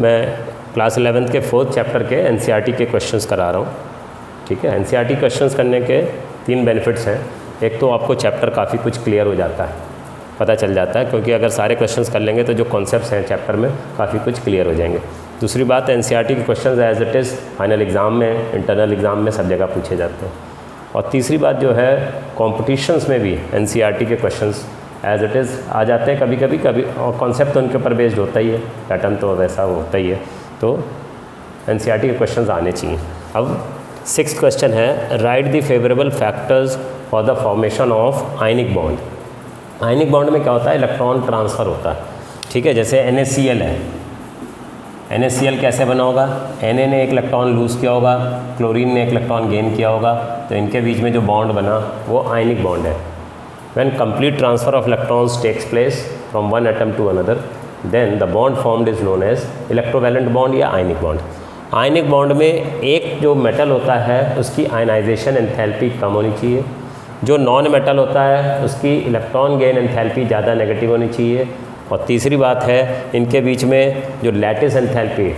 मैं class 11th के 4th chapter के एनसीईआरटी के क्वेश्चंस करा रहा हूँ। ठीक है, एनसीईआरटी क्वेश्चंस करने के 3 बेनिफिट्स हैं। एक तो आपको चैप्टर काफ़ी कुछ क्लियर हो जाता है, पता चल जाता है, क्योंकि अगर सारे क्वेश्चंस कर लेंगे तो जो कॉन्सेप्ट्स हैं चैप्टर में काफ़ी कुछ क्लियर हो जाएंगे। दूसरी बात, एनसीईआरटी के questions as it is final exam में, इंटरनल एग्ज़ाम में सब जगह पूछे जाते हैं। और तीसरी बात जो है, कॉम्पिटिशन्स में भी एनसीईआरटी के क्वेश्चंस एज इट इज़ आ जाते हैं कभी कभी, और कॉन्सेप्ट तो उनके ऊपर बेस्ड होता ही है, पैटर्न तो वैसा होता ही है, तो एनसीईआरटी के क्वेश्चंस आने चाहिए। अब 6th क्वेश्चन है, right the favourable factors for the formation of ionic bond. Ionic bond में क्या होता है, इलेक्ट्रॉन ट्रांसफ़र होता है। ठीक है, जैसे NaCl है, NaCl कैसे बना होगा, Na ने एक इलेक्ट्रॉन लूज़ किया होगा, क्लोरीन ने एक इलेक्ट्रॉन गेन किया होगा, तो इनके बीच में जो बॉन्ड बना वो आयनिक बॉन्ड है। When complete transfer of electrons takes place from one atom to another, then the bond formed is known as electrovalent bond या आयनिक बॉन्ड। आयनिक बॉन्ड में एक जो मेटल होता है उसकी आयनाइजेशन एंथैल्पी कम होनी चाहिए, जो नॉन मेटल होता है उसकी इलेक्ट्रॉन गेन एंथैल्पी ज़्यादा नेगेटिव होनी चाहिए, और तीसरी बात है इनके बीच में जो लैटिस एंथैल्पी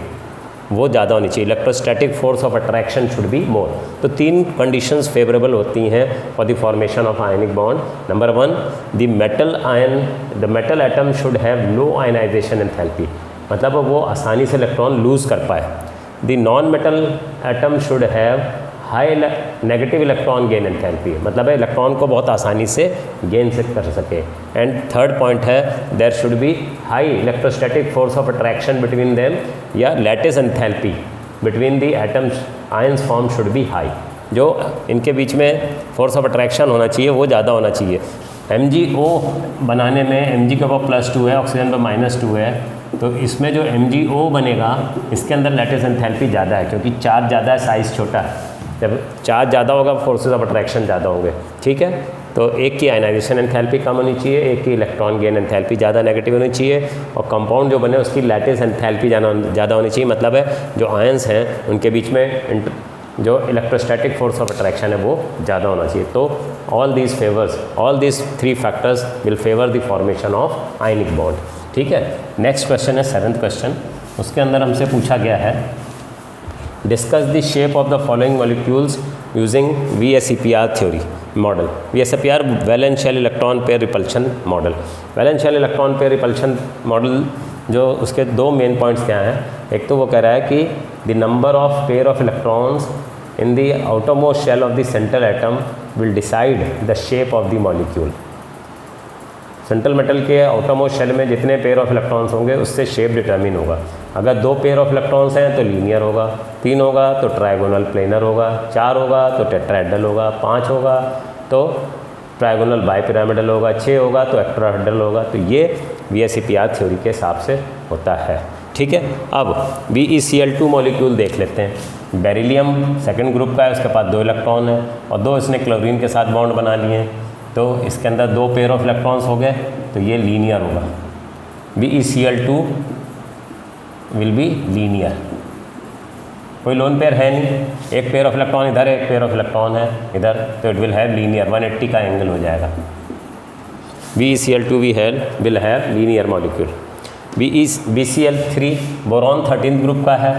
वो ज़्यादा होनी चाहिए, electrostatic force of attraction should be more. तो 3 कंडीशंस फेवरेबल होती हैं for the formation of ionic bond. Number 1, the metal atom should have low ionisation enthalpy, मतलब वो आसानी से इलेक्ट्रॉन लूज़ कर पाए। The non metal atom should have high negative electron gain enthalpy, मतलब इलेक्ट्रॉन को बहुत आसानी से गेन से कर सके। एंड थर्ड पॉइंट है, there should be high electrostatic force of attraction between them या lattice enthalpy between the atoms ions form should be high, जो इनके बीच में फोर्स ऑफ अट्रैक्शन होना चाहिए वो ज़्यादा होना चाहिए। MgO बनाने में Mg के ऊपर +2 है, ऑक्सीजन पर -2 है, तो इसमें जो MgO बनेगा इसके अंदर लैटिस एंथैल्पी ज़्यादा है, क्योंकि चार्ज ज़्यादा है, साइज़ छोटा है। जब चार्ज ज़्यादा होगा फोर्सेस ऑफ अट्रैक्शन ज़्यादा होंगे। ठीक है, तो एक की आयनाइजेशन एंथैल्पी कम होनी चाहिए, एक की इलेक्ट्रॉन गेन एंथैल्पी ज़्यादा नेगेटिव होनी चाहिए, और कंपाउंड जो बने उसकी लैटिस एंथैल्पी ज़्यादा होनी चाहिए, मतलब है जो आयंस हैं उनके बीच में जो इलेक्ट्रोस्टैटिक फोर्स ऑफ अट्रैक्शन है वो ज़्यादा होना चाहिए। तो all these 3 factors will favour the formation of ionic bond. ठीक है, नेक्स्ट क्वेश्चन है 7th क्वेश्चन। उसके अंदर हमसे पूछा गया है, discuss the shape of the following molecules using VSEPR theory model. VSEPR valence shell electron pair repulsion model. Valence shell electron pair repulsion model जो उसके 2 मेन पॉइंट्स क्या हैं, एक तो वो कह रहा है कि the number of pair of electrons in the outermost shell of the central atom will decide the shape of the molecule. Central metal के आउटरमोस्ट शेल में जितने पेयर ऑफ इलेक्ट्रॉन्स होंगे उससे शेप डिटरमिन होगा। अगर 2 पेयर ऑफ इलेक्ट्रॉन्स हैं तो linear होगा, 3 होगा तो ट्रायगोनल प्लेनर होगा, 4 होगा तो टेट्राहेड्रल होगा, 5 होगा तो ट्रायगोनल बाइपिरामिडल होगा, 6 होगा तो एक्ट्राहेड्रल होगा। तो ये VSEPR थ्योरी के हिसाब से होता है। ठीक है, अब BeCl2 मॉलिक्यूल देख लेते हैं। बेरिलियम सेकंड ग्रुप का है, उसके पास 2 इलेक्ट्रॉन है और 2 इसने क्लोरीन के साथ बॉन्ड बना लिए हैं, तो इसके अंदर 2 पेयर ऑफ इलेक्ट्रॉन्स हो गए, तो ये लीनियर होगा। BeCl2 विल बी लीनियर, कोई लोन पेयर है नहीं, एक पेयर ऑफ इलेक्ट्रॉन इधर है, एक पेयर ऑफ इलेक्ट्रॉन है इधर, तो इट विल हैव लीनियर 180 का एंगल हो जाएगा। BeCl2 will have linear molecule. BeCl3 boron 13th group का है,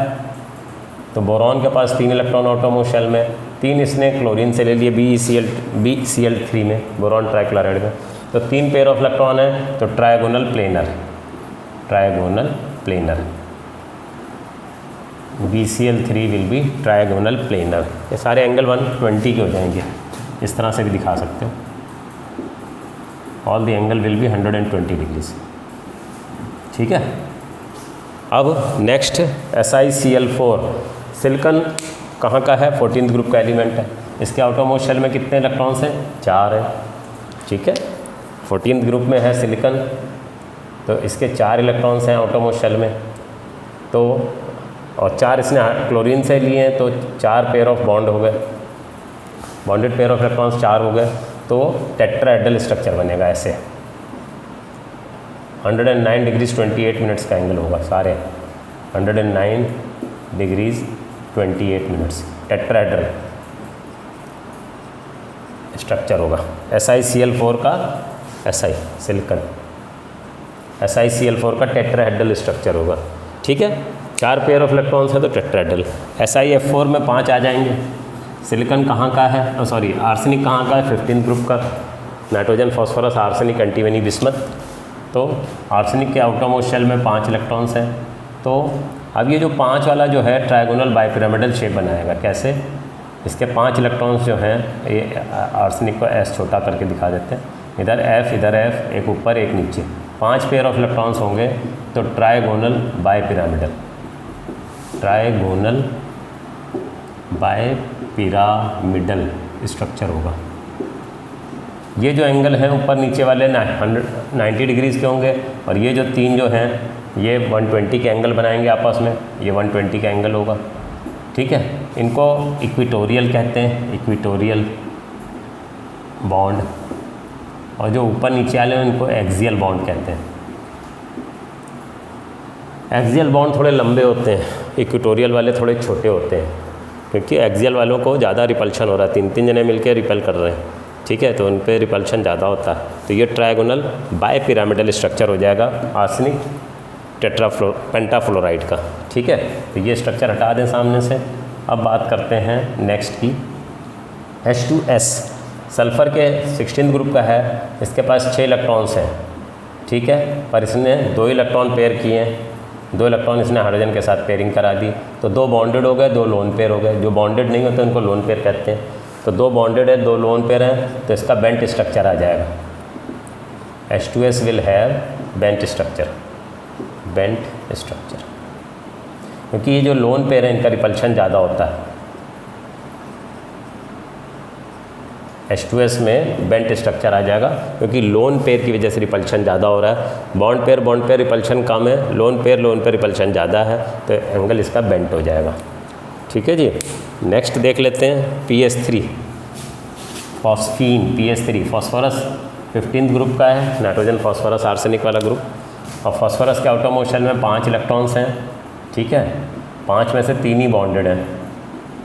तो बोरॉन के पास 3 इलेक्ट्रॉन आउटरमोस्ट शेल में, 3 इसने क्लोरीन से ले लिए BeCl3 में, बोरॉन ट्राइक्लोराइड में, तो 3 पेयर ऑफ इलेक्ट्रॉन है, तो trigonal planar BeCl3 will be trigonal planar. ये सारे एंगल 120 के हो जाएंगे, इस तरह से भी दिखा सकते हो, all the angle will be 120 degrees. ठीक है, अब नेक्स्ट SiCl4 सिलिकॉन कहाँ का है, 14th ग्रुप का एलिमेंट है। इसके आउटरमोस्ट शेल में कितने इलेक्ट्रॉन्स हैं, 4 हैं। ठीक है, 14th ग्रुप में है सिलिकॉन, तो इसके 4 इलेक्ट्रॉन्स हैं आउटरमोस्ट शेल में, तो और 4 इसने क्लोरीन से लिए हैं, तो 4 पेयर ऑफ बॉन्ड हो गए, बॉन्डेड पेयर ऑफ इलेक्ट्रॉन्स 4 हो गए, तो टेट्राहेड्रल स्ट्रक्चर बनेगा ऐसे। 109 डिग्रीज 28 मिनट्स का एंगल होगा, सारे 109 डिग्रीज 28 मिनट्स टेट्राहेड्रल स्ट्रक्चर होगा। SiCl4 का सिलिकॉन SiCl4 का टेट्राहेड्रल स्ट्रक्चर होगा। ठीक है, 4 पेयर ऑफ इलेक्ट्रॉन्स है तो टेट्राहेड्रल। SiF4 में 5 आ जाएंगे। सिलिकॉन कहाँ का है, सॉरी आर्सेनिक कहाँ का है, 15th ग्रुप का। Nitrogen, phosphorus, arsenic, antimony, bismuth. तो आर्सेनिक के आउटरमोस्ट शेल में 5 इलेक्ट्रॉन्स हैं। तो अब ये जो 5 वाला जो है ट्रायगोनल बाइपिरामिडल शेप बनाएगा। कैसे? इसके 5 इलेक्ट्रॉन्स जो हैं, ये आर्सेनिक को S छोटा करके दिखा देते हैं। इधर F, इधर F, एक ऊपर एक नीचे, 5 पेयर ऑफ इलेक्ट्रॉन्स होंगे तो trigonal bipyramidal, trigonal bipyramidal structure होगा। ये जो एंगल है ऊपर नीचे वाले 90 डिग्रीज़ के होंगे, और ये जो 3 जो हैं ये 120 के एंगल बनाएंगे आपस में। ये 120 का एंगल होगा, ठीक है। इनको इक्विटोरियल कहते हैं, इक्विटोरियल बॉन्ड। और जो ऊपर नीचे वाले हैं उनको एक्सियल बॉन्ड कहते हैं। एक्सियल बॉन्ड थोड़े लंबे होते हैं, इक्विटोरियल वाले थोड़े छोटे होते हैं, क्योंकि एक्सियल वालों को ज़्यादा रिपल्शन हो रहा है, 3 जने मिलकर रिपेल कर रहे हैं, ठीक है, तो उन पर रिपल्शन ज़्यादा होता है। तो ये ट्रायगोनल बाइपिरामिडल स्ट्रक्चर हो जाएगा आर्सेनिक पेंटाफ्लोराइड का, ठीक है। तो ये स्ट्रक्चर हटा दें सामने से। अब बात करते हैं नेक्स्ट की, H2S सल्फ़र के 16th ग्रुप का है। इसके पास 6 इलेक्ट्रॉन्स हैं, ठीक है, पर इसने 2 इलेक्ट्रॉन पेयर किए हैं। 2 इलेक्ट्रॉन इसने हाइड्रोजन के साथ पेयरिंग करा दी, तो 2 बॉन्डेड हो गए, 2 लोन पेयर हो गए। जो बॉन्डेड नहीं होते उनको लोन पेयर कहते हैं। तो 2 बॉन्डेड है, 2 लोन पेयर हैं, तो इसका बेंट स्ट्रक्चर आ जाएगा। H2S will have bent structure, bent structure, क्योंकि ये जो लोन पेयर है इनका रिपल्शन ज़्यादा होता है। H2S में बेंट स्ट्रक्चर आ जाएगा, क्योंकि लोन पेयर की वजह से रिपल्शन ज़्यादा हो रहा है। बॉन्ड पेयर रिपल्शन कम है, लोन पेयर रिपल्शन ज़्यादा है, तो एंगल इसका बेंट हो जाएगा, ठीक है जी। नेक्स्ट देख लेते हैं PS3 phosphine. PS3 phosphorus 15th group का है, नाइट्रोजन, फॉस्फोरस, आर्सेनिक वाला ग्रुप। और फॉस्फोरस के आउटर मोशन में 5 इलेक्ट्रॉन्स हैं, ठीक है। 5 में से 3 ही बॉन्डेड हैं।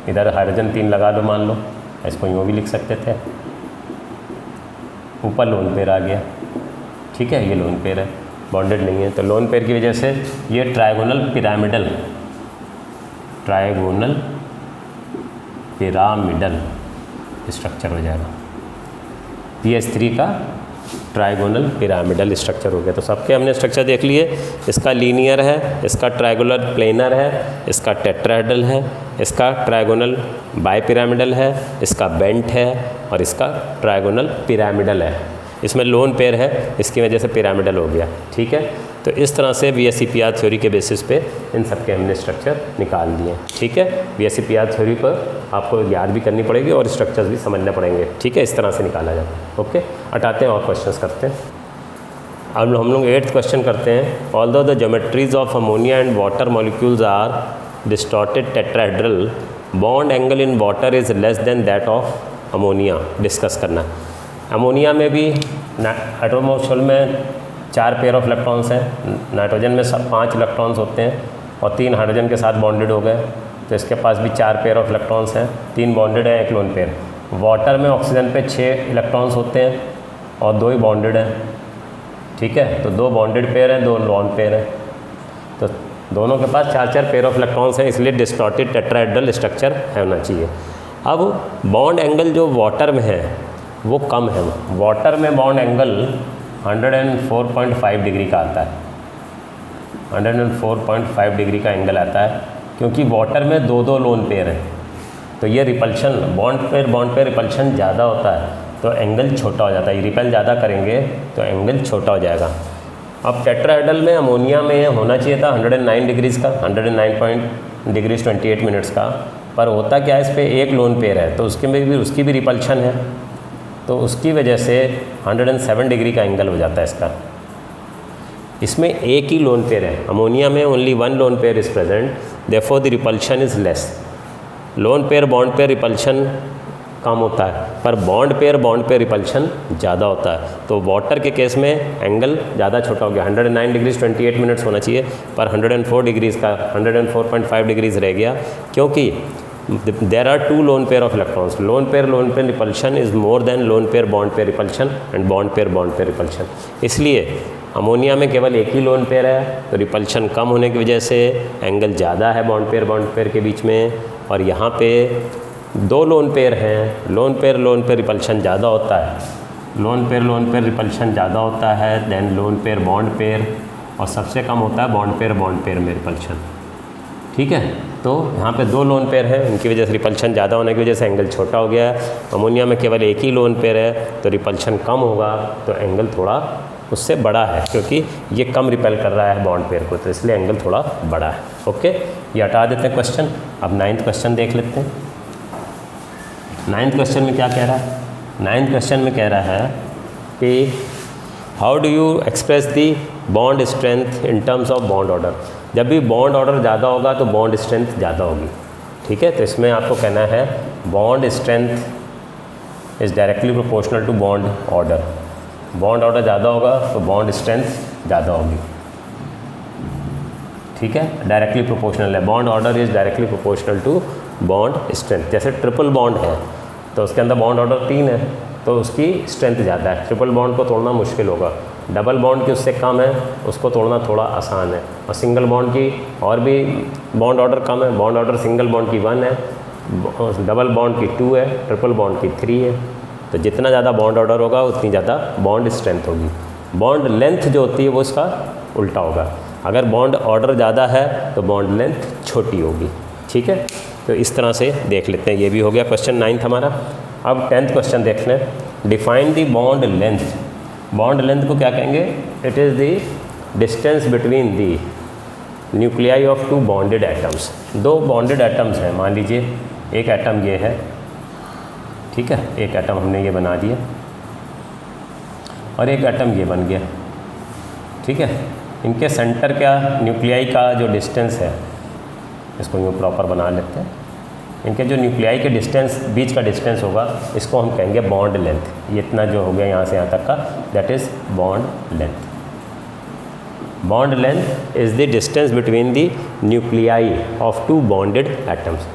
इधर हाइड्रोजन 3 लगा दो, मान लो, इसको यूँ भी लिख सकते थे। ऊपर लोन पेयर आ गया, ठीक है, ये लोन पेयर है, बॉन्डेड नहीं है। तो लोन पेयर की वजह से ये trigonal pyramidal, trigonal pyramidal structure हो जाएगा। PS3 का ट्रायगोनल पिरामिडल स्ट्रक्चर हो गया। तो सबके हमने स्ट्रक्चर देख लिए। इसका लीनियर है, इसका ट्रायगोनल प्लेनर है, इसका टेट्राहेड्रल है, इसका ट्रायगोनल बाइपिरामिडल है, इसका बेंट है, और इसका ट्रायगोनल पिरामिडल है। इसमें लोन पेयर है, इसकी वजह से पिरामिडल हो गया, ठीक है। तो इस तरह से VSEPR थ्योरी के बेसिस पे इन सब के हमने स्ट्रक्चर निकाल दिए, ठीक है। VSEPR थ्योरी पर आपको याद भी करनी पड़ेगी और स्ट्रक्चर्स भी समझने पड़ेंगे, ठीक है। इस तरह से निकाला जाता है, ओके। हटाते हैं और क्वेश्चंस करते हैं। अब हम लोग 8th क्वेश्चन करते हैं। Although the geometries of ammonia and water molecules are distorted tetrahedral, bond angle in water is less than that of ammonia. Discuss करना। अमोनिया में भी एटमॉस्फेयर में 4 पेयर ऑफ इलेक्ट्रॉन्स हैं, नाइट्रोजन में 5 इलेक्ट्रॉन्स होते हैं, और 3 हाइड्रोजन के साथ बॉन्डेड हो गए। तो इसके पास भी 4 पेयर ऑफ इलेक्ट्रॉन्स हैं, 3 बॉन्डेड हैं, 1 लोन पेयर। वाटर में ऑक्सीजन पे 6 इलेक्ट्रॉन्स होते हैं और 2 ही बॉन्डेड हैं, ठीक है। तो 2 बॉन्डेड पेयर हैं, 2 लोन पेयर हैं। तो दोनों के पास 4 पेयर ऑफ इलेक्ट्रॉन्स हैं, इसलिए डिस्टॉर्टेड टेट्राहेड्रल स्ट्रक्चर होना चाहिए। अब बॉन्ड एंगल जो वाटर में है वो कम है। वाटर में बॉन्ड एंगल 104.5 डिग्री का आता है, 104.5 डिग्री का एंगल आता है, क्योंकि वाटर में 2 लोन पेयर हैं। तो ये रिपल्शन बॉन्ड पेयर रिपल्शन ज़्यादा होता है, तो एंगल छोटा हो जाता है। रिपेल ज़्यादा करेंगे तो एंगल छोटा हो जाएगा। अब टेट्राहेड्रल में अमोनिया में होना चाहिए था 109 डिग्रीज़ का, 109.28 मिनट्स का, पर होता क्या है, इस पर 1 लोन पेयर है, तो उसकी भी रिपल्शन है, तो उसकी वजह से 107 डिग्री का एंगल हो जाता है इसका। इसमें एक ही लोन पेयर है, अमोनिया में only 1 lone pair is present, therefore the repulsion is less. Lone pair bond pair repulsion कम होता है, पर बॉन्ड पेयर रिपल्शन ज़्यादा होता है। तो वाटर के केस में एंगल ज़्यादा छोटा हो गया, 109 डिग्रीज 28 मिनट्स होना चाहिए, पर 104 डिग्रीज़ का 104.5 डिग्रीज़ रह गया, क्योंकि there are 2 lone pair of electrons. Lone pair repulsion is more than lone pair bond pair repulsion and bond pair repulsion. इसलिए अमोनिया में केवल एक ही लोन पेयर है, तो रिपल्शन कम होने की वजह से एंगल ज़्यादा है बॉन्ड पेयर के बीच में। और यहाँ पे दो लोन पेयर हैं, लोन पेयर रिपल्शन ज़्यादा होता है, लोन पेयर रिपल्शन ज़्यादा होता है than lone pair bond pair, और सबसे कम होता है बॉन्ड पेयर में रिपल्शन। ठीक है, तो यहाँ पे दो लोन पेयर हैं, उनकी वजह से रिपल्शन ज़्यादा होने की वजह से एंगल छोटा हो गया है। अमोनिया में केवल एक ही लोन पेयर है, तो रिपल्शन कम होगा, तो एंगल थोड़ा उससे बड़ा है, क्योंकि ये कम रिपेल कर रहा है बॉन्ड पेयर को, तो इसलिए एंगल थोड़ा बड़ा है। ओके, ये हटा देते हैं क्वेश्चन। अब 9th क्वेश्चन देख लेते हैं। 9th क्वेश्चन में क्या कह रहा है? 9th क्वेश्चन में कह रहा है कि how do you express the bond strength in terms of bond order. जब भी बॉन्ड ऑर्डर ज़्यादा होगा तो बॉन्ड स्ट्रेंथ ज़्यादा होगी। ठीक है, तो इसमें आपको कहना है bond strength is directly proportional to bond order. Bond order ज़्यादा होगा तो बॉन्ड स्ट्रेंथ ज़्यादा होगी। ठीक है, डायरेक्टली प्रोपोर्शनल है, bond order is directly proportional to bond strength. जैसे ट्रिपल बॉन्ड है तो उसके अंदर बॉन्ड ऑर्डर 3 है, तो उसकी स्ट्रेंथ ज़्यादा है, ट्रिपल बॉन्ड को तोड़ना मुश्किल होगा। डबल बॉन्ड की उससे कम है, उसको तोड़ना थोड़ा आसान है। और सिंगल बॉन्ड की और भी बॉन्ड ऑर्डर कम है, बॉन्ड ऑर्डर सिंगल बॉन्ड की 1 है, डबल बॉन्ड की 2 है, ट्रिपल बॉन्ड की 3 है। तो जितना ज़्यादा बॉन्ड ऑर्डर होगा उतनी ज़्यादा बॉन्ड स्ट्रेंथ होगी। बॉन्ड लेंथ जो होती है वो इसका उल्टा होगा, अगर बॉन्ड ऑर्डर ज़्यादा है तो बॉन्ड लेंथ छोटी होगी। ठीक है, तो इस तरह से देख लेते हैं। ये भी हो गया क्वेश्चन 9th हमारा। अब 10th क्वेश्चन देख लें। Define the bond length. Bond length को क्या कहेंगे? It is the distance between the nuclei of 2 bonded atoms. 2 bonded atoms हैं, मान लीजिए एक एटम ये है, ठीक है, एक एटम हमने ये बना दिया और एक एटम ये बन गया। ठीक है, इनके सेंटर क्या न्यूक्लियाई का जो डिस्टेंस है, इसको यूँ प्रॉपर बना लेते हैं। इनके जो न्यूक्लियाई के डिस्टेंस, बीच का डिस्टेंस होगा, इसको हम कहेंगे बॉन्ड लेंथ। ये इतना जो हो गया यहाँ से यहाँ तक का, that is bond length. Bond length is the distance between the nuclei of 2 bonded atoms.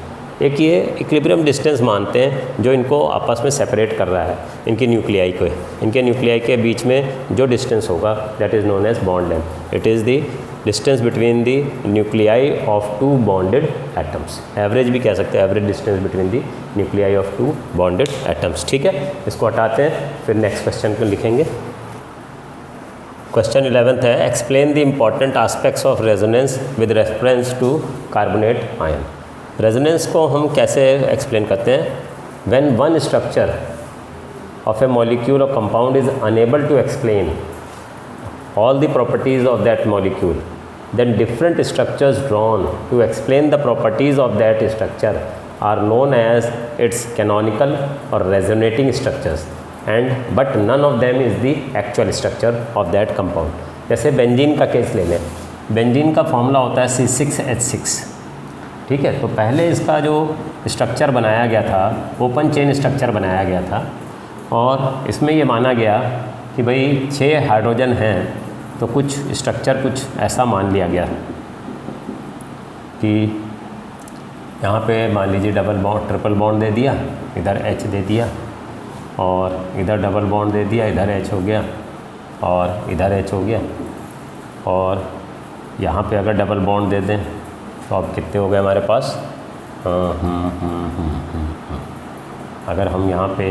एक ये इक्विलिब्रियम डिस्टेंस मानते हैं जो इनको आपस में सेपरेट कर रहा है, इनकी न्यूक्लियाई को। इनके न्यूक्लियाई के बीच में जो डिस्टेंस होगा that is known as bond length. It is the distance between the nuclei of 2 bonded atoms. Average भी कह सकते हैं, average distance between the nuclei of 2 bonded atoms. ठीक है, इसको हटाते हैं, फिर नेक्स्ट क्वेश्चन को लिखेंगे। क्वेश्चन 11th है, explain the important aspects of resonance with reference to carbonate ion. Resonance को हम कैसे एक्सप्लेन करते हैं? When one structure of a molecule और compound is unable to explain all the properties of that molecule, then different structures drawn to explain the properties of that structure are known as its canonical or resonating structures, and but none of them is the actual structure of that compound. जैसे benzene का case ले लें। Benzene का formula होता है C6H6। ठीक है, तो पहले इसका जो स्ट्रक्चर बनाया गया था, ओपन चेन स्ट्रक्चर बनाया गया था, और इसमें ये माना गया कि भाई 6 हाइड्रोजन हैं, तो कुछ स्ट्रक्चर कुछ ऐसा मान लिया गया कि यहाँ पे मान लीजिए डबल बॉन्ड, ट्रिपल बॉन्ड दे दिया, इधर H दे दिया, और इधर डबल बॉन्ड दे दिया, इधर H हो गया, और इधर H हो गया, और यहाँ पे अगर डबल बॉन्ड दे दें तो अब कितने हो गए हमारे पास? अगर हम यहाँ पे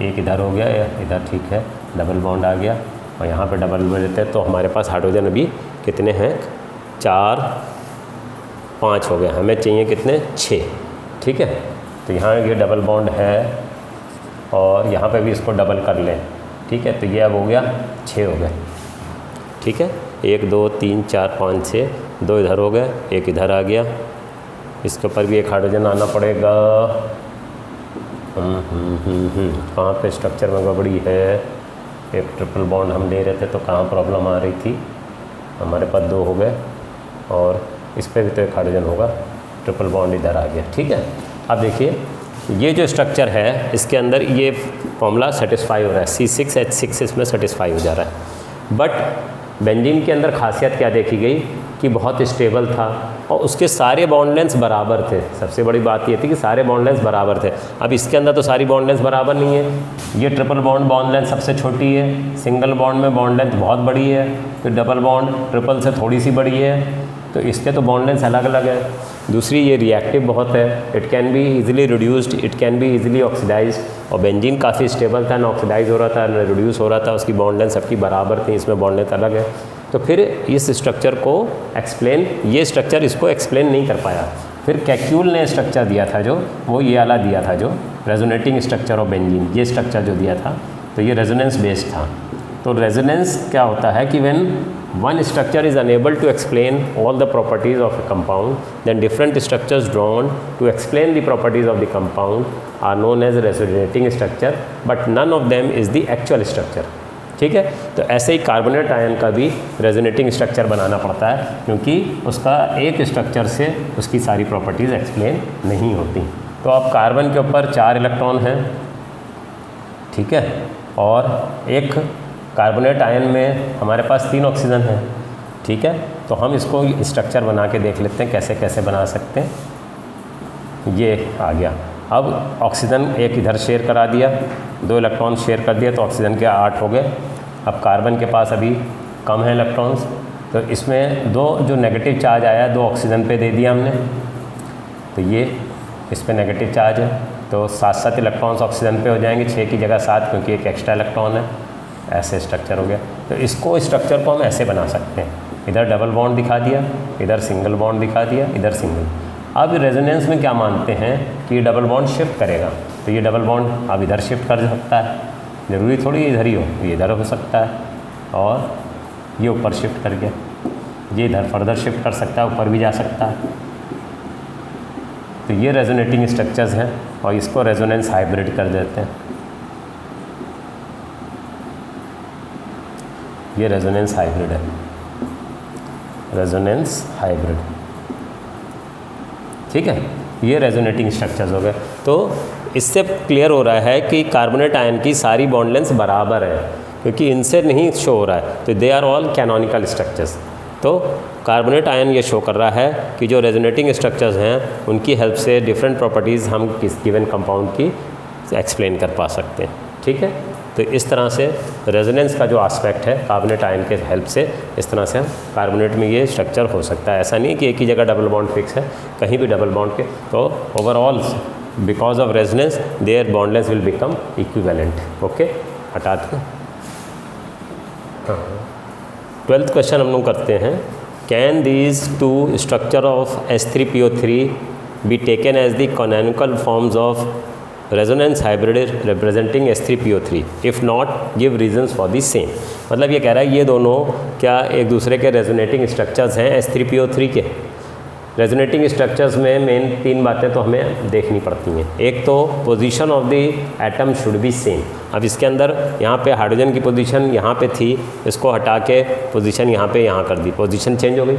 एक इधर हो गया, इधर ठीक है, डबल बॉन्ड आ गया, और यहाँ पे डबल बॉन्ड देते हैं, तो हमारे पास हाइड्रोजन अभी कितने हैं? 4 5 हो गए, हमें चाहिए कितने? 6। ठीक है, तो यहाँ ये डबल बॉन्ड है और यहाँ पे भी इसको डबल कर लें। ठीक है, तो ये अब हो गया 6 हो गए। ठीक है, 1 2 3 4 5 6, 2 इधर हो गए, 1 इधर आ गया, इसके ऊपर भी एक हाइड्रोजन आना पड़ेगा। कहाँ पे स्ट्रक्चर में गड़बड़ी है? एक ट्रिपल बॉन्ड हम ले रहे थे तो कहाँ प्रॉब्लम आ रही थी? हमारे पास 2 हो गए, और इस पर भी तो एक हाइड्रोजन होगा, ट्रिपल बॉन्ड इधर आ गया। ठीक है, अब देखिए ये जो स्ट्रक्चर है इसके अंदर ये फॉर्मूला सेटिस्फाई हो रहा है, C6H6 इसमें सेटिस्फाई हो जा रहा है। बट बेंजीन के अंदर खासियत क्या देखी गई कि बहुत स्टेबल था और उसके सारे बॉन्ड लेंथ बराबर थे। सबसे बड़ी बात ये थी कि सारे बॉन्ड लेंथ बराबर थे। अब इसके अंदर तो सारी बॉन्ड लेंथ बराबर नहीं है। ये ट्रिपल बॉन्ड लेंथ सबसे छोटी है, सिंगल बॉन्ड में बॉन्ड लेंथ बहुत बड़ी है, फिर डबल बॉन्ड ट्रिपल से थोड़ी सी बड़ी है, तो इसके तो बॉन्ड लेंथ अलग अलग है। दूसरी ये रिएक्टिव बहुत है, it can be easily reduced, it can be easily oxidised, और बेंजीन काफ़ी स्टेबल था, ना ऑक्सीडाइज हो रहा था ना रिड्यूस हो रहा था, उसकी बॉन्ड लेंथ सबकी बराबर थी, इसमें बॉन्ड लेंथ अलग है। तो फिर इस स्ट्रक्चर को एक्सप्लेन, ये स्ट्रक्चर इसको एक्सप्लेन नहीं कर पाया। फिर कैक्यूल ने स्ट्रक्चर दिया था जो, वो ये वाला दिया था जो रेजोनेटिंग स्ट्रक्चर ऑफ बेंजीन, ये स्ट्रक्चर जो दिया था, तो ये रेजोनेंस बेस्ड था। तो रेजोनेंस क्या होता है कि when one structure is unable to explain all the properties of a compound, then different structures drawn to explain the properties of the compound are known as resonating structure, but none of them is the actual structure। ठीक है, तो ऐसे ही carbonate ion का भी resonating structure बनाना पड़ता है, क्योंकि उसका एक स्ट्रक्चर से उसकी सारी प्रॉपर्टीज़ एक्सप्लेन नहीं होती। तो अब कार्बन के ऊपर 4 इलेक्ट्रॉन हैं, ठीक है, और एक कार्बोनेट आयन में हमारे पास 3 ऑक्सीजन है, ठीक है। तो हम इसको स्ट्रक्चर बना के देख लेते हैं कैसे कैसे बना सकते हैं। ये आ गया। अब ऑक्सीजन एक इधर शेयर करा दिया, 2 इलेक्ट्रॉन शेयर कर दिया, तो ऑक्सीजन के 8 हो गए। अब कार्बन के पास अभी कम है इलेक्ट्रॉन्स, तो इसमें 2 जो नेगेटिव चार्ज आया 2 ऑक्सीजन पे दे दिया हमने, तो ये इस पर नेगेटिव चार्ज है, तो 7 इलेक्ट्रॉन्स ऑक्सीजन पे हो जाएंगे, 6 की जगह 7, क्योंकि एक एक्स्ट्रा इलेक्ट्रॉन है। ऐसे स्ट्रक्चर हो गया। तो इसको स्ट्रक्चर को हम ऐसे बना सकते हैं, इधर डबल बॉन्ड दिखा दिया, इधर सिंगल बॉन्ड दिखा दिया, इधर सिंगल। अब रेजोनेंस में क्या मानते हैं कि ये डबल बॉन्ड शिफ्ट करेगा, तो ये डबल बॉन्ड अब इधर शिफ्ट कर सकता है, ज़रूरी थोड़ी इधर ही हो, ये इधर हो सकता है, और ये ऊपर शिफ्ट कर गया, ये इधर फर्दर शिफ्ट कर सकता है, ऊपर भी जा सकता है। तो ये रेजोनेटिंग स्ट्रक्चर्स हैं, और इसको रेजोनेंस हाइब्रिड कर देते हैं। ये रेजोनेंस हाइब्रिड है, रेजोनेंस हाइब्रिड, ठीक है। ये रेजोनेटिंग स्ट्रक्चर्स हो गए। तो इससे क्लियर हो रहा है कि कार्बोनेट आयन की सारी बॉन्ड लेंथ बराबर है, क्योंकि इनसे नहीं शो हो रहा है, तो they are all canonical structures. तो कार्बोनेट आयन ये शो कर रहा है कि जो रेजोनेटिंग स्ट्रक्चर्स हैं उनकी हेल्प से डिफरेंट प्रॉपर्टीज़ हम किस गिवन कंपाउंड की एक्सप्लेन कर पा सकते हैं, ठीक है। तो इस तरह से रेजोनेंस का जो एस्पेक्ट है कार्बोनेट आयन के हेल्प से, इस तरह से हम कार्बोनेट में ये स्ट्रक्चर हो सकता है। ऐसा नहीं कि एक ही जगह डबल बॉन्ड फिक्स है, कहीं भी डबल बॉन्ड के, तो overall because of resonance their bond length will become equivalent. Okay, हटाते हैं। हाँ, 12th क्वेश्चन हम लोग करते हैं। Can these 2 structure of H3PO3 be taken as the canonical forms of resonance hybrid representing H3PO3, if not give reasons for the same. मतलब ये कह रहा है ये दोनों क्या एक दूसरे के रेजोनेटिंग स्ट्रक्चर्स हैं H3PO3 के। रेजोनेटिंग स्ट्रक्चर्स में मेन 3 बातें तो हमें देखनी पड़ती हैं। एक तो position of the atom should be same. अब इसके अंदर यहाँ पे हाइड्रोजन की पोजीशन यहाँ पे थी, इसको हटा के पोजीशन यहाँ कर दी, पोजीशन चेंज हो गई।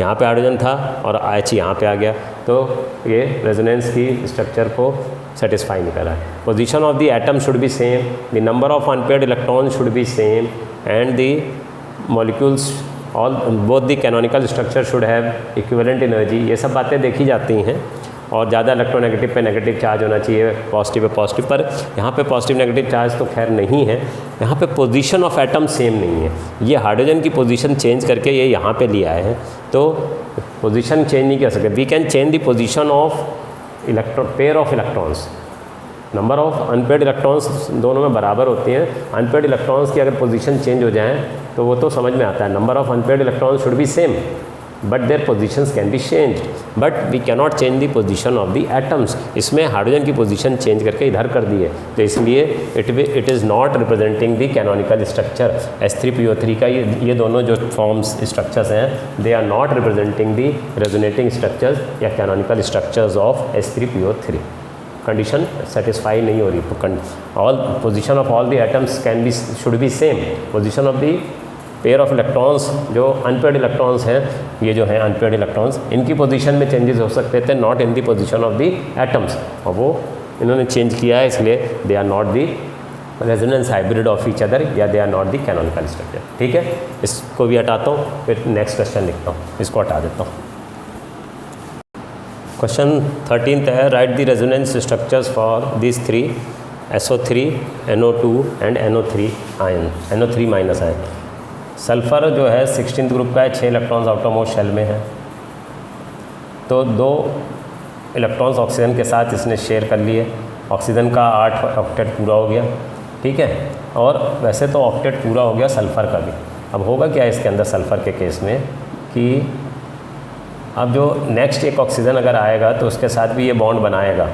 यहाँ पे हाइड्रोजन था और H यहाँ पे आ गया, तो ये रेजोनेंस की स्ट्रक्चर को सेटिस्फाई नहीं कर रहा है। Position of the atom should be same, the number of unpaired electron should be same, and the molecules all both the canonical structure should have equivalent energy. ये सब बातें देखी जाती हैं, और ज़्यादा इलेक्ट्रोनेगेटिव पे नेगेटिव चार्ज होना चाहिए, पॉजिटिव पे पॉजिटिव, पर यहाँ पे पॉजिटिव नेगेटिव चार्ज तो खैर नहीं है। यहाँ पे पोजीशन ऑफ एटम सेम नहीं है। ये हाइड्रोजन की पोजीशन चेंज करके ये यहाँ पे ले आए हैं, तो पोजीशन चेंज नहीं कर सकते। We can change the position of pair of electrons. Number of unpaired electrons दोनों में बराबर होती हैं। अनपेयर्ड इलेक्ट्रॉन्स की अगर पोजीशन चेंज हो जाए तो वो तो समझ में आता है। Number of unpaired electrons should be same, but their positions can be change, but we cannot change the position of the atoms. इसमें हाइड्रोजन की पोजीशन चेंज करके इधर कर दी है, तो इसलिए it is not representing the canonical structure. H3PO3 का ये दोनों जो फॉर्म्स स्ट्रक्चर्स हैं, they are not representing the resonating structures या canonical structures of H3PO3। Condition satisfy नहीं हो रही। All position of all the atoms can be should be same. Position of the pair of electrons, जो unpaired electrons हैं, ये जो हैं unpaired electrons, इनकी पोजीशन में चेंजेस हो सकते थे, not in the position of the atoms, और वो इन्होंने चेंज किया है, इसलिए they are not the resonance hybrid of each other या they are not the canonical structure. ठीक है, इसको भी हटाता हूँ, फिर नेक्स्ट क्वेश्चन लिखता हूँ, इसको हटा देता हूँ। क्वेश्चन 13 है, right the resonance structures for this 3 SO3 NO2 and NO3 ion, NO3 minus ion. Sulphur जो है 16th ग्रुप का है, 6 इलेक्ट्रॉन्स आउटरमोस्ट शेल में है, तो 2 इलेक्ट्रॉन्स ऑक्सीजन के साथ इसने शेयर कर लिए, ऑक्सीजन का 8 ऑक्टेट पूरा हो गया। ठीक है, और वैसे तो ऑक्टेट पूरा हो गया सल्फ़र का भी। अब होगा क्या इसके अंदर सल्फ़र के केस में कि अब जो नेक्स्ट एक ऑक्सीजन अगर आएगा तो उसके साथ भी ये बॉन्ड बनाएगा,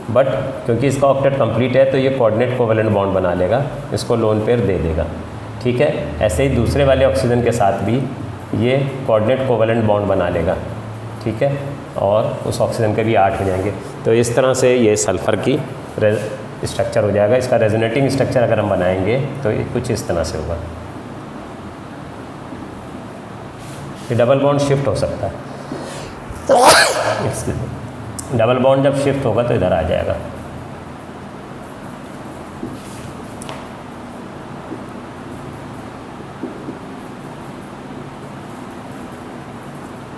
बट क्योंकि इसका ऑक्टेट कंप्लीट है तो ये कोऑर्डिनेट कोवेलेंट बॉन्ड बना लेगा, इसको लोन पेयर दे देगा। ठीक है, ऐसे ही दूसरे वाले ऑक्सीजन के साथ भी ये कोऑर्डिनेट कोवेलेंट बॉन्ड बना लेगा। ठीक है, और उस ऑक्सीजन के भी 8 हो जाएंगे। तो इस तरह से ये सल्फ़र की स्ट्रक्चर हो जाएगा। इसका रेजोनेटिंग स्ट्रक्चर अगर हम बनाएंगे तो ये कुछ इस तरह से होगा। ये डबल बॉन्ड शिफ्ट हो सकता है, डबल बॉन्ड जब शिफ्ट होगा तो इधर आ जाएगा।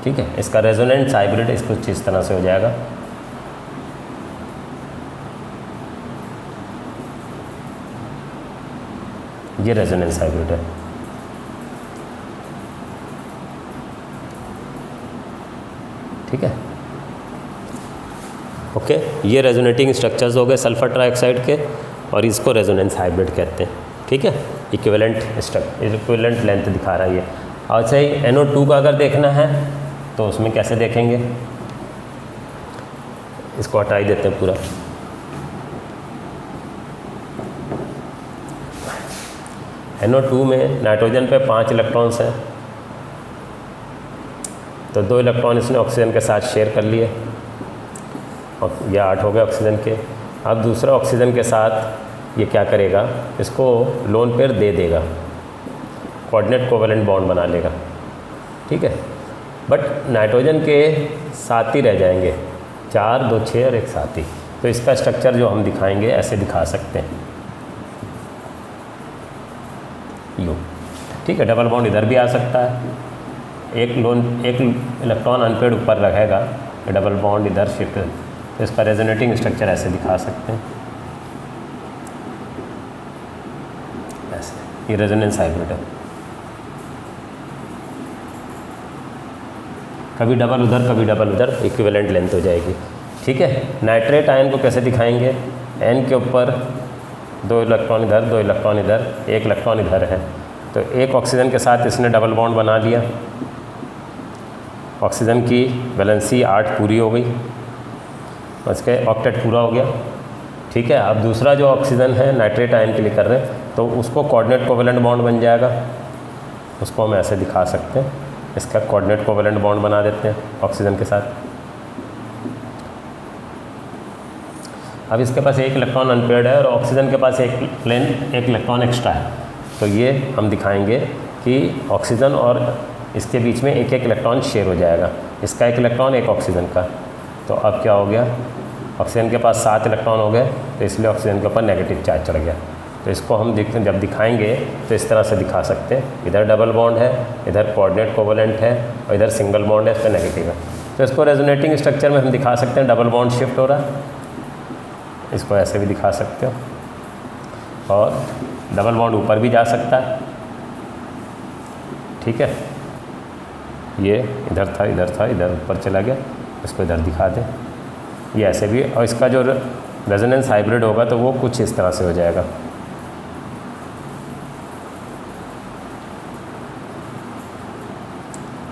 ठीक है, इसका रेजोनेंस हाइब्रिड इस कुछ इस तरह से हो जाएगा। ये रेजोनेंस हाइब्रिड है। ठीक है, ओके, ये रेजोनेटिंग स्ट्रक्चर्स हो गए सल्फर ट्राइऑक्साइड के, और इसको रेजोनेंस हाइब्रिड कहते हैं। ठीक है, इक्विवेलेंट लेंथ दिखा रहा है ये। और सही NO2 का अगर देखना है तो उसमें कैसे देखेंगे, इसको हटा ही देते हैं पूरा। NO2 में नाइट्रोजन पे 5 इलेक्ट्रॉन्स हैं, तो 2 इलेक्ट्रॉन इसने ऑक्सीजन के साथ शेयर कर लिए, और ये 8 हो गए ऑक्सीजन के। अब दूसरा ऑक्सीजन के साथ ये क्या करेगा, इसको लोन पेयर दे देगा, कोऑर्डिनेट कोवेलेंट बॉन्ड बना लेगा। ठीक है, बट नाइट्रोजन के 7 ही रह जाएंगे, 4 2 6 और एक 7 ही। तो इसका स्ट्रक्चर जो हम दिखाएंगे ऐसे दिखा सकते हैं, यूँ। ठीक है, डबल बॉन्ड इधर भी आ सकता है, एक इलेक्ट्रॉन अनपेड ऊपर रहेगा, डबल बॉन्ड इधर शिफ्ट। तो इसका रेजोनेटिंग स्ट्रक्चर ऐसे दिखा सकते हैं, ऐसे। ये रेजोनेंस हाइब्रिड है, कभी डबल उधर कभी डबल उधर, इक्विवेलेंट लेंथ हो जाएगी। ठीक है, नाइट्रेट आयन को कैसे दिखाएंगे, N के ऊपर 2 इलेक्ट्रॉन इधर 2 इलेक्ट्रॉन इधर, 1 इलेक्ट्रॉन इधर है, तो एक ऑक्सीजन के साथ इसने डबल बॉन्ड बना लिया, ऑक्सीजन की वैलेंसी 8 पूरी हो गई, उसके ऑक्टेट पूरा हो गया। ठीक है, अब दूसरा जो ऑक्सीजन है नाइट्रेट आयन के लिए कर रहे हैं, तो उसको कोऑर्डिनेट कोवेलेंट बॉन्ड बन जाएगा, उसको हम ऐसे दिखा सकते हैं, इसका कोऑर्डिनेट कोवेलेंट बॉन्ड बना देते हैं ऑक्सीजन के साथ। अब इसके पास 1 इलेक्ट्रॉन अनपेयर्ड है और ऑक्सीजन के पास एक इलेक्ट्रॉन एक्स्ट्रा है, तो ये हम दिखाएंगे कि ऑक्सीजन और इसके बीच में एक इलेक्ट्रॉन शेयर हो जाएगा, इसका 1 इलेक्ट्रॉन एक ऑक्सीजन का। तो अब क्या हो गया, ऑक्सीजन के पास 7 इलेक्ट्रॉन हो गए, तो इसलिए ऑक्सीजन के ऊपर नेगेटिव चार्ज चढ़ गया। तो इसको हम जब दिखाएंगे तो इस तरह से दिखा सकते हैं, इधर डबल बॉन्ड है, इधर कोऑर्डिनेट कोवेलेंट है, और इधर सिंगल बॉन्ड है, इस पर नेगेटिव है। तो इसको रेजोनेटिंग स्ट्रक्चर में हम दिखा सकते हैं, डबल बॉन्ड शिफ्ट हो रहा है, इसको ऐसे भी दिखा सकते हो, और डबल बॉन्ड ऊपर भी जा सकता है। ठीक है, ये इधर था इधर था, इधर ऊपर चला गया, इसको इधर दिखा दें, ये ऐसे भी। और इसका जो रेजोनेंस हाइब्रिड होगा तो वो कुछ इस तरह से हो जाएगा।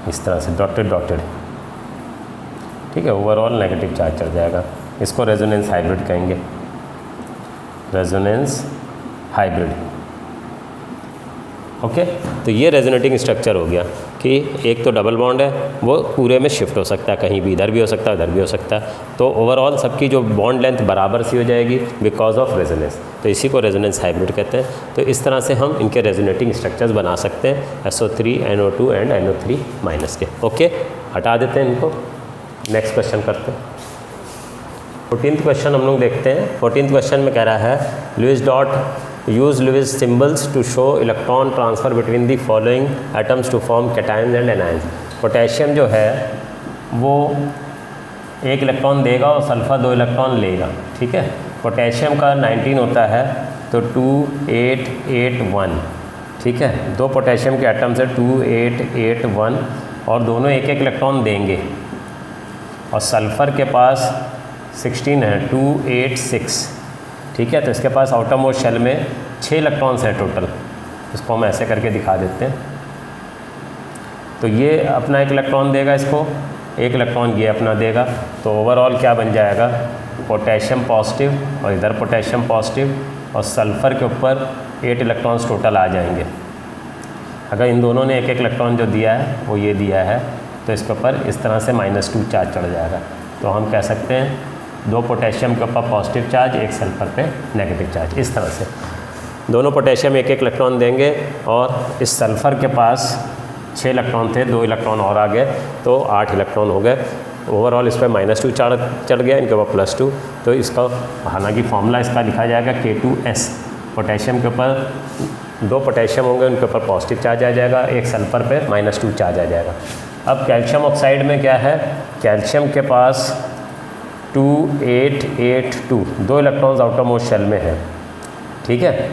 इस तरह से डॉटेड डॉटेड। ठीक है, ओवरऑल नेगेटिव चार्ज चढ़ जाएगा, इसको रेजोनेंस हाइब्रिड कहेंगे, रेजोनेंस हाइब्रिड। ओके, तो ये रेजोनेटिंग स्ट्रक्चर हो गया कि एक तो डबल बॉन्ड है वो पूरे में शिफ्ट हो सकता है, कहीं भी, इधर भी हो सकता है उधर भी हो सकता है। तो ओवरऑल सबकी जो बॉन्ड लेंथ बराबर सी हो जाएगी बिकॉज ऑफ रेजोनेंस, तो इसी को रेजोनेंस हाइब्रिड कहते हैं। तो इस तरह से हम इनके रेजोनेटिंग स्ट्रक्चर्स बना सकते हैं, SO3 NO2 and NO3 minus के। ओके, हटा देते हैं इनको, नेक्स्ट क्वेश्चन करते हैं। 14th क्वेश्चन हम लोग देखते हैं। 14th क्वेश्चन में कह रहा है Lewis dot use Lewis symbols to show electron transfer between the following atoms to form cations and anions. Potassium जो है वो 1 इलेक्ट्रॉन देगा और सल्फ़र 2 इलेक्ट्रॉन लेगा, ठीक है। पोटेशियम का 19 होता है तो 2 8 8 1, ठीक है। 2 पोटेशियम के एटम्स है 2 8 8 1 और दोनों 1 1 इलेक्ट्रॉन देंगे। और सल्फ़र के पास 16 है 2 8 6, ठीक है। तो इसके पास आउटरमोस्ट शेल में 6 इलेक्ट्रॉन्स हैं टोटल। इसको हम ऐसे करके दिखा देते हैं। तो ये अपना 1 इलेक्ट्रॉन देगा, इसको 1 इलेक्ट्रॉन ये अपना देगा। तो ओवरऑल क्या बन जाएगा, पोटेशियम पॉजिटिव और इधर पोटेशियम पॉजिटिव और सल्फ़र के ऊपर 8 इलेक्ट्रॉन्स टोटल आ जाएंगे। अगर इन दोनों ने 1 1 इलेक्ट्रॉन जो दिया है वो ये दिया है तो इसके ऊपर इस तरह से -2 चार्ज चढ़ जाएगा। तो हम कह सकते हैं 2 पोटेशियम के ऊपर पॉजिटिव चार्ज, 1 सल्फ़र पे नेगेटिव चार्ज। इस तरह से दोनों पोटेशियम 1 1 इलेक्ट्रॉन देंगे और इस सल्फ़र के पास 6 इलेक्ट्रॉन थे, 2 इलेक्ट्रॉन और आ गए तो 8 इलेक्ट्रॉन हो गए। ओवरऑल इस पर -2 चार्ज चढ़ गया, इनके ऊपर +2। तो इसका हालांकि फॉर्मूला इसका लिखा जाएगा K2S। पोटेशियम के ऊपर 2 पोटेशियम होंगे, उनके ऊपर पॉजिटिव चार्ज आ जाएगा, 1 सल्फ़र पे -2 चार्ज आ जाएगा। अब कैल्शियम ऑक्साइड में क्या है, कैल्शियम के पास 2 8 8 2 2 इलेक्ट्रॉन्स आउटरमोस्ट शेल में है, ठीक है।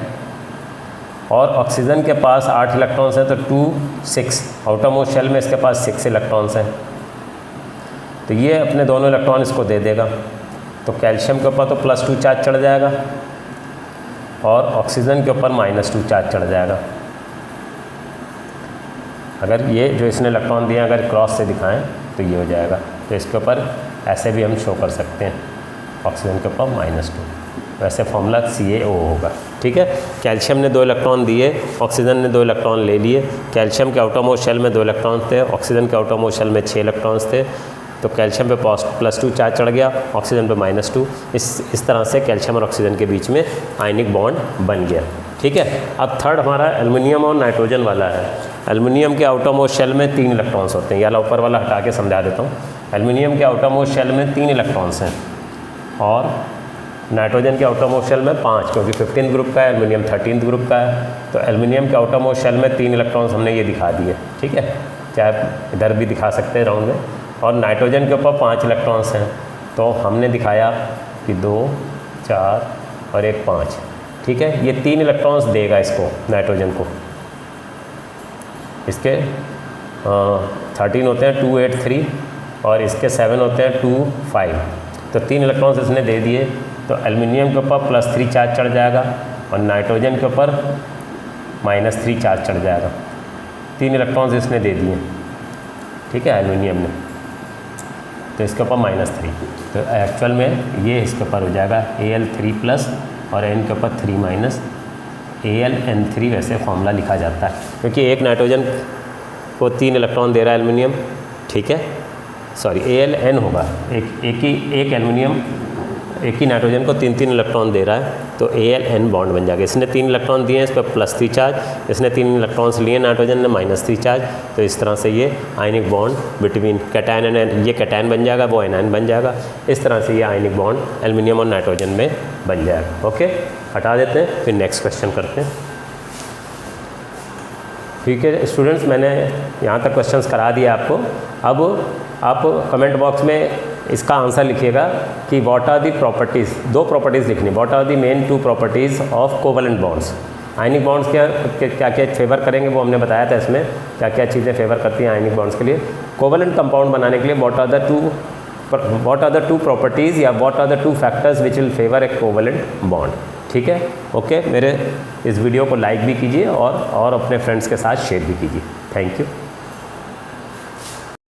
और ऑक्सीजन के पास 8 इलेक्ट्रॉन्स हैं तो 2 6 आउटरमोस्ट शेल में इसके पास 6 इलेक्ट्रॉन्स हैं। तो ये अपने दोनों इलेक्ट्रॉन इसको दे देगा। तो कैल्शियम के ऊपर तो +2 चार्ज चढ़ जाएगा और ऑक्सीजन के ऊपर -2 चार्ज चढ़ जाएगा। अगर ये जो इसने इलेक्ट्रॉन दिए अगर क्रॉस से दिखाएं तो ये हो जाएगा। तो इसके ऊपर ऐसे भी हम शो कर सकते हैं, ऑक्सीजन के ऊपर -2। वैसे फॉर्मूला CaO होगा, ठीक है। कैल्शियम ने 2 इलेक्ट्रॉन दिए, ऑक्सीजन ने 2 इलेक्ट्रॉन ले लिए। कैल्शियम के आउटरमोस्ट शेल में 2 इलेक्ट्रॉन थे, ऑक्सीजन के आउटरमोस्ट शेल में 6 इलेक्ट्रॉन्स थे। तो कैल्शियम पे +2 चार्ज चढ़ गया, ऑक्सीजन पे -2। इस तरह से कैल्शियम और ऑक्सीजन के बीच में आयनिक बॉन्ड बन गया, ठीक है। अब थर्ड हमारा एल्युमिनियम और नाइट्रोजन वाला है। एल्युमिनियम के आउटरमोस्ट शेल में 3 इलेक्ट्रॉन्स होते हैं। या ऊपर वाला हटा के समझा देता हूँ। एल्युमिनियम के आउटरमोस्ट शेल में 3 इलेक्ट्रॉन्स हैं और नाइट्रोजन के आउटरमोस्ट शेल में 5, क्योंकि 15th ग्रुप का है, एल्युमिनियम 13th ग्रुप का है। तो एल्युमिनियम के आउटरमोस्ट शेल में 3 इलेक्ट्रॉन्स हमने ये दिखा दिए, ठीक है। चाहे इधर भी दिखा सकते हैं राउंड में। और नाइट्रोजन के ऊपर 5 इलेक्ट्रॉन्स हैं तो हमने दिखाया कि 2 4 और 1 5, ठीक है। ये 3 इलेक्ट्रॉन्स देगा इसको, नाइट्रोजन को। इसके 13 होते हैं 2 8 3 और इसके 7 होते हैं 2 5। तो 3 इलेक्ट्रॉन्स इसने दे दिए। तो एल्युमिनियम के ऊपर +3 चार्ज चढ़ जाएगा और नाइट्रोजन के ऊपर -3 चार्ज चढ़ जाएगा। 3 इलेक्ट्रॉन्स इसने दे दिए, ठीक है, एल्युमिनियम ने। तो इसके ऊपर -3। तो एक्चुअल में ये इसके ऊपर हो जाएगा Al3+ और N के ऊपर 3- AlN3। वैसे फॉर्मूला लिखा जाता है क्योंकि एक नाइट्रोजन को 3 इलेक्ट्रॉन दे रहा है एल्युमिनियम, ठीक है। सॉरी, AlN होगा। एक एल्युमिनियम एक ही नाइट्रोजन को 3 इलेक्ट्रॉन दे रहा है तो AlN बॉन्ड बन जाएगा। इसने 3 इलेक्ट्रॉन दिए हैं, इस पर +3 चार्ज, इसने 3 इलेक्ट्रॉन्स लिए नाइट्रोजन ने -3 चार्ज। तो इस तरह से ये ionic bond between cation and ये कैटायन बन जाएगा, वो एनायन बन जाएगा। इस तरह से ये आयनिक बॉन्ड एल्युमिनियम और नाइट्रोजन में बन जाएगा। ओके, हटा देते हैं, फिर नेक्स्ट क्वेश्चन करते हैं। ठीक है स्टूडेंट्स, मैंने यहाँ तक क्वेश्चंस करा दिया आपको। अब आप कमेंट बॉक्स में इसका आंसर लिखिएगा कि what are the properties. 2 properties लिखनी, what are the main 2 properties of covalent bonds. Ionic bonds क्या क्या फेवर करेंगे वो हमने बताया था। इसमें क्या क्या चीज़ें फेवर करती हैं आयनिक बॉन्ड्स के लिए। कोवलेंट कंपाउंड बनाने के लिए व्हाट आर द 2 प्रॉपर्टीज़ या what are the 2 factors which will favour a covalent bond. ठीक है, ओके। मेरे इस वीडियो को लाइक भी कीजिए और अपने फ्रेंड्स के साथ शेयर भी कीजिए। Thank you.